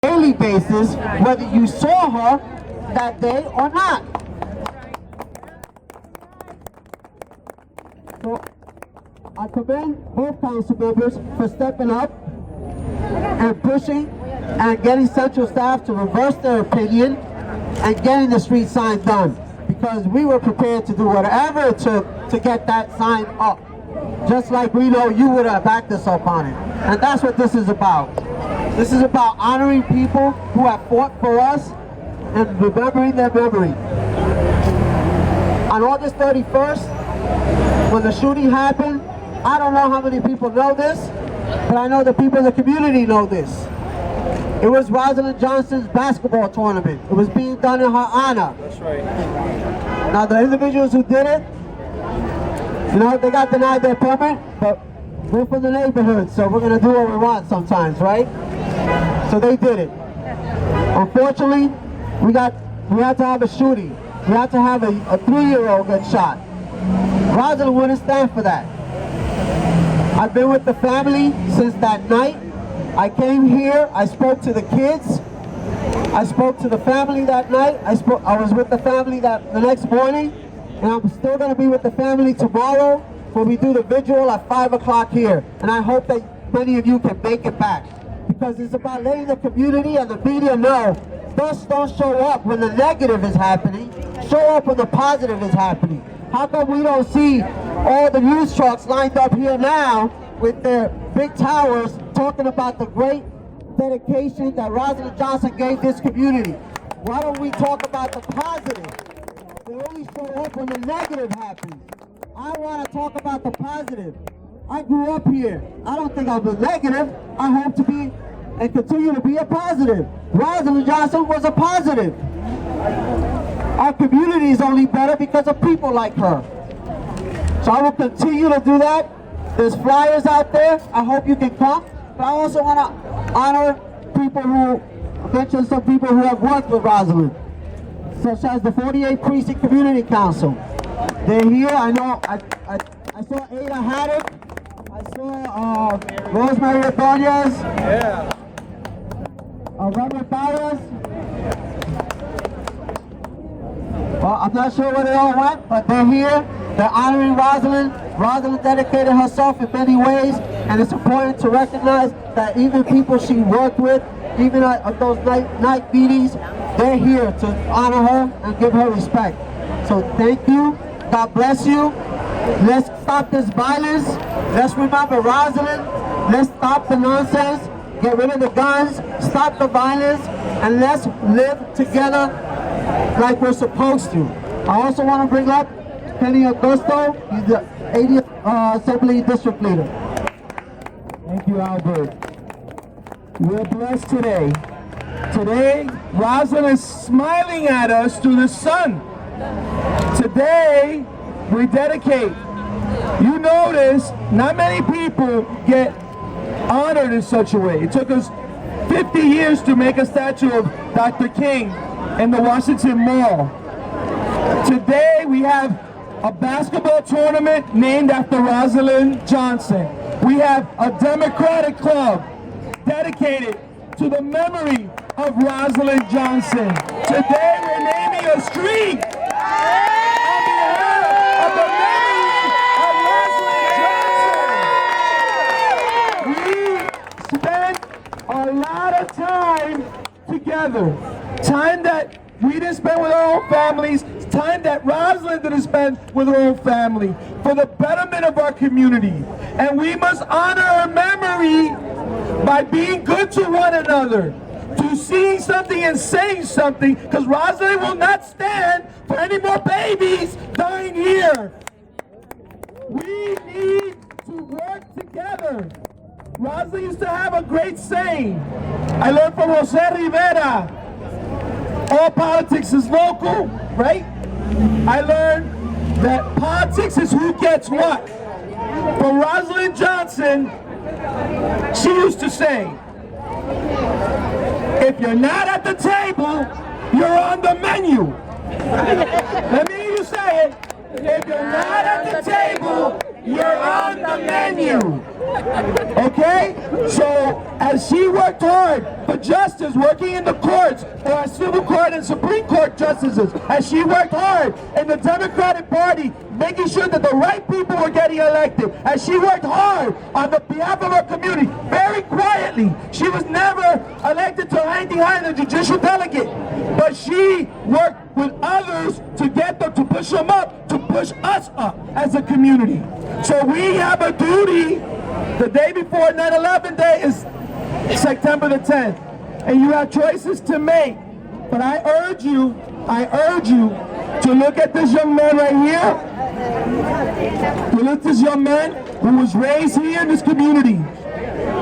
daily basis, whether you saw her that day or not. So I commend both council members for stepping up and pushing and getting central staff to reverse their opinion and getting the street sign done, because we were prepared to do whatever it took to get that sign up, just like we know you would have backed us up on it. And that's what this is about. This is about honoring people who have fought for us and remembering their memory. On August 31st, when the shooting happened, I don't know how many people know this, but I know the people in the community know this. It was Roselyn Johnson's basketball tournament. It was being done in her honor. That's right. Now the individuals who did it, you know, they got denied their permit, but we're from the neighborhood, so we're gonna do what we want sometimes, right? So they did it. Unfortunately, we had to have a shooting. We had to have a 3-year-old get shot. Roselyn wouldn't stand for that. I've been with the family since that night. I came here, I spoke to the kids, I spoke to the family that night, I was with the family the next morning, and I'm still going to be with the family tomorrow when we do the vigil at 5 o'clock here. And I hope that many of you can make it back, because it's about letting the community and the media know, just don't show up when the negative is happening, show up when the positive is happening. How come we don't see all the news trucks lined up here now with their big towers talking about the great dedication that Roselyn Johnson gave this community? Why don't we talk about the positive? They only show up when the negative happens. I want to talk about the positive. I grew up here. I don't think I'm a negative. I hope to be and continue to be a positive. Roselyn Johnson was a positive. Our community is only better because of people like her. So I will continue to do that. There's flyers out there. I hope you can come. But I also want to honor people who, mention some people who have worked with Roselyn, such as the 48 Precinct Community Council. They're here. I know I saw Ada Haddock. I saw Rosemary Ordonez. Yeah. Robert Barrios. Well, I'm not sure where they all went, but they're here. They're honoring Roselyn. Roselyn dedicated herself in many ways, and it's important to recognize that even people she worked with, even at those night meetings, they're here to honor her and give her respect. So thank you. God bless you. Let's stop this violence. Let's remember Roselyn. Let's stop the nonsense. Get rid of the guns. Stop the violence. And let's live together like we're supposed to. I also want to bring up Kenny Augusto. He's the 80th Assembly District Leader. Thank you, Albert. We're blessed today. Today, Roselyn is smiling at us through the sun. Today, we dedicate. You notice, not many people get honored in such a way. It took us 50 years to make a statue of Dr. King in the Washington Mall. Today, we have a basketball tournament named after Roselyn Johnson. We have a Democratic club dedicated to the memory of Roselyn Johnson. Today we're naming a street on behalf of the memory of Roselyn Johnson. We spent a lot of time together. Time that we didn't spend with our own families, time that Roselyn didn't spend with her own family, for the betterment of our community. And we must honor her memory by being good to one another, to seeing something and saying something, because Roselyn will not stand for any more babies dying here. We need to work together. Roselyn used to have a great saying. I learned from Jose Rivera. All politics is local, right? I learned that politics is who gets what. For Roselyn Johnson, she used to say, if you're not at the table, you're on the menu. Let me hear you say it. If you're not at the table, you're on the menu. Okay? So, as she worked hard for justice, working in the courts, or as civil court and Supreme Court justices, as she worked hard in the Democratic Party, making sure that the right people were getting elected, as she worked hard on the behalf of her community, very quietly. She was never elected to anything higher than judicial delegate, but she worked with others to get them, to push them up, to push us up as a community. So we have a duty. The day before 9/11 day is September the 10th, and you have choices to make. But I urge you to look at this young man right here. To look at this young man who was raised here in this community.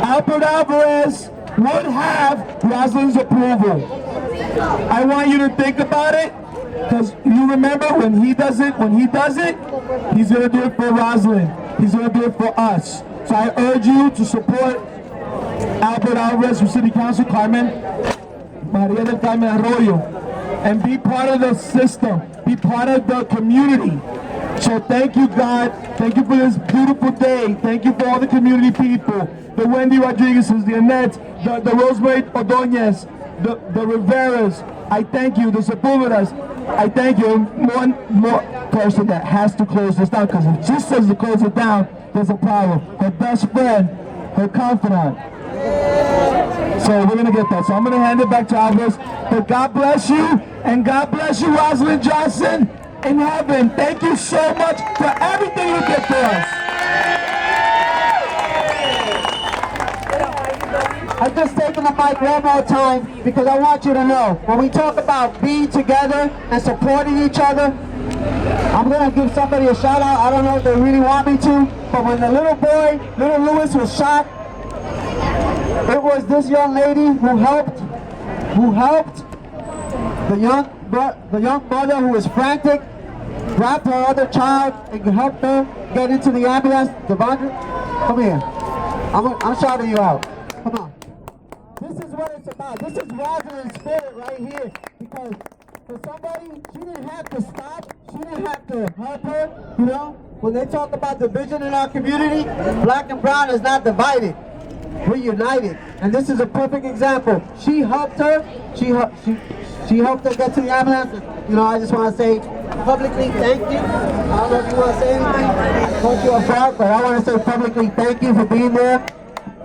Albert Alvarez would have Roselyn's approval. I want you to think about it, because you remember when he does it, he's gonna do it for Roselyn. He's gonna do it for us. So I urge you to support Albert Alvarez for City Council, Maria del Carmen Arroyo, and be part of the system, be part of the community. So thank you, God. Thank you for this beautiful day. Thank you for all the community people, the Wendy Rodriguez's, the Annette, the Rosemary Ordonez, the Riveras. I thank you, the Sepulvedas. I thank you. One more person that has to close this down, because if it just says to close it down, there's a problem. Her best friend, her confidant. So we're going to get that. So I'm going to hand it back to Alvarez. But God bless you, and God bless you, Roselyn Johnson, in heaven. Thank you so much for everything you did for us. I'm just taking the mic one more time because I want you to know, when we talk about being together and supporting each other, I'm going to give somebody a shout out. I don't know if they really want me to, but when the little boy, little Louis, was shot, it was this young lady who helped the young mother who was frantic, grabbed her other child and helped her get into the ambulance. Devondre, come here. I'm shouting you out. Come on. This is what it's about. This is Roselyn's spirit right here. Because for somebody, she didn't have to stop. She didn't have to help her. You know, when they talk about division in our community, black and brown is not divided. We're united. And this is a perfect example. She helped her. She helped her get to the ambulance. You know, I just want to say publicly thank you. I don't know if you want to say anything. I caught you off guard, but I want to say publicly thank you for being there.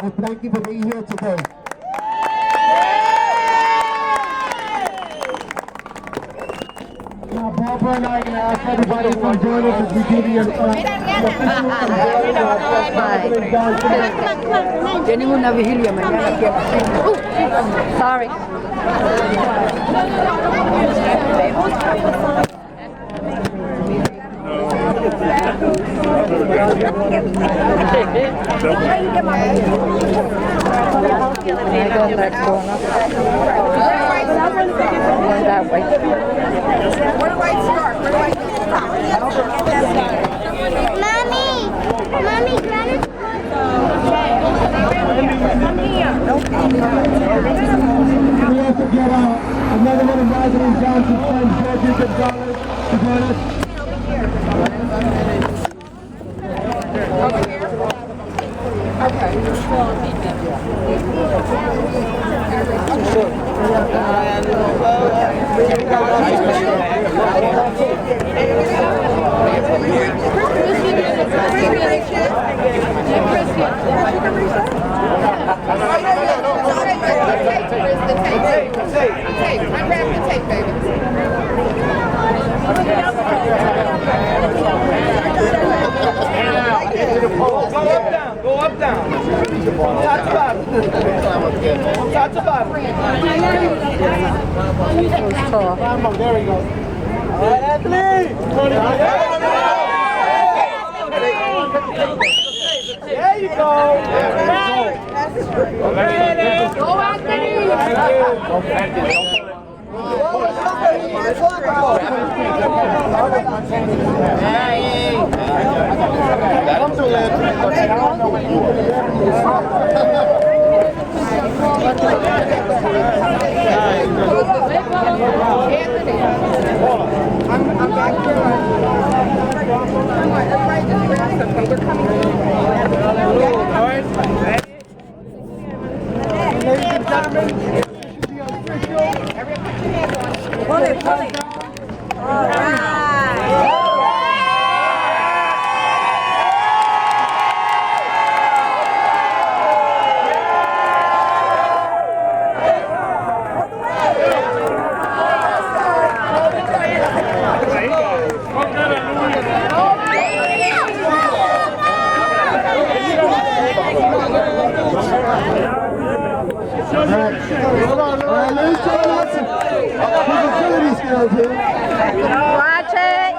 And thank you for being here today. Now, Barbara and I are going to ask everybody to join us as we do the Tenemos una vigilia mañana aquí. Sorry. That way. Where do I start? Where do I Mommy, Granny. We also get another one of Roselyn Johnson's friends, Georgia Gonzalez, to join us. Over here? Okay. Go up, down. Top to bottom. Top to bottom. There we go. All right, Anthony. There you go. Go Anthony. I'm back here. All right, let's try out some agility skills here. Watch it.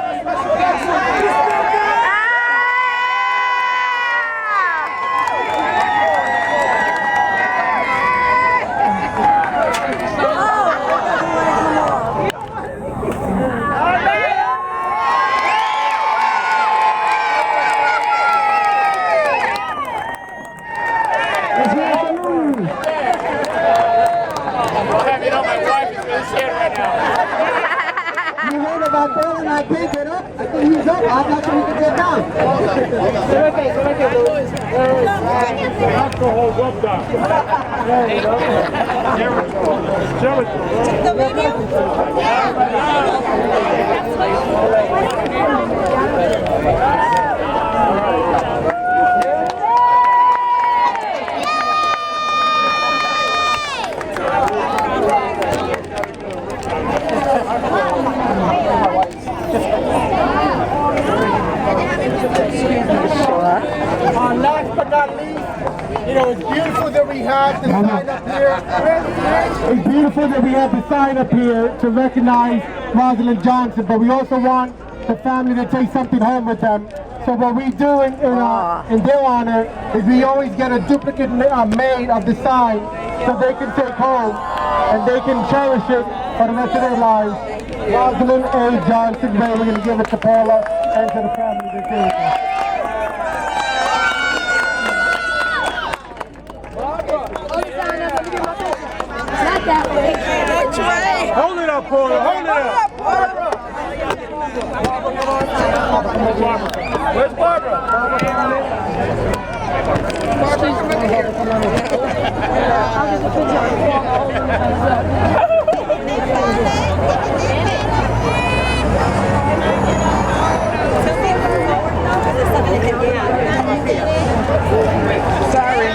You know, my wife is really scared right now. You heard about falling, I can't get up. I think he's up. I'm not sure he can get down. Alcohol rub down. The video? Last but not least, you know, it's beautiful that we have the sign up here. It's beautiful that we have the sign up here to recognize Roselyn Johnson, but we also want the family to take something home with them. So what we do in their honor is we always get a duplicate made of the sign so they can take home and they can cherish it for the rest of their lives. Roselyn A. Johnson, we're going to give it to Paula and to the family that did it. Not that way. Hold it up, Paula. Hold it up. Where's Barbara? Sorry.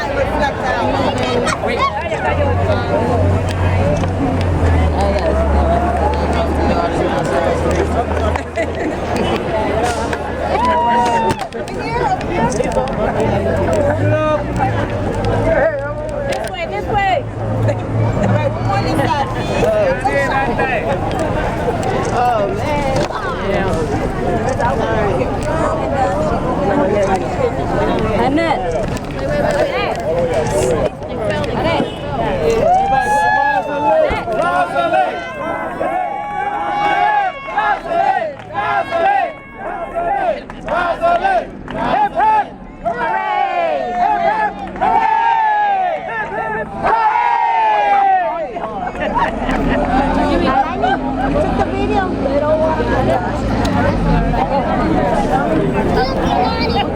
This way. Oh, man. Annette.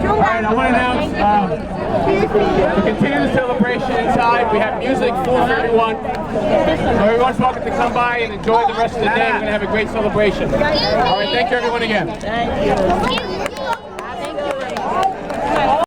All right, I want to announce to continue the celebration inside. We have music full for everyone. So everyone's welcome to come by and enjoy the rest of the day. We're going to have a great celebration. All right, thank you everyone again. Thank you.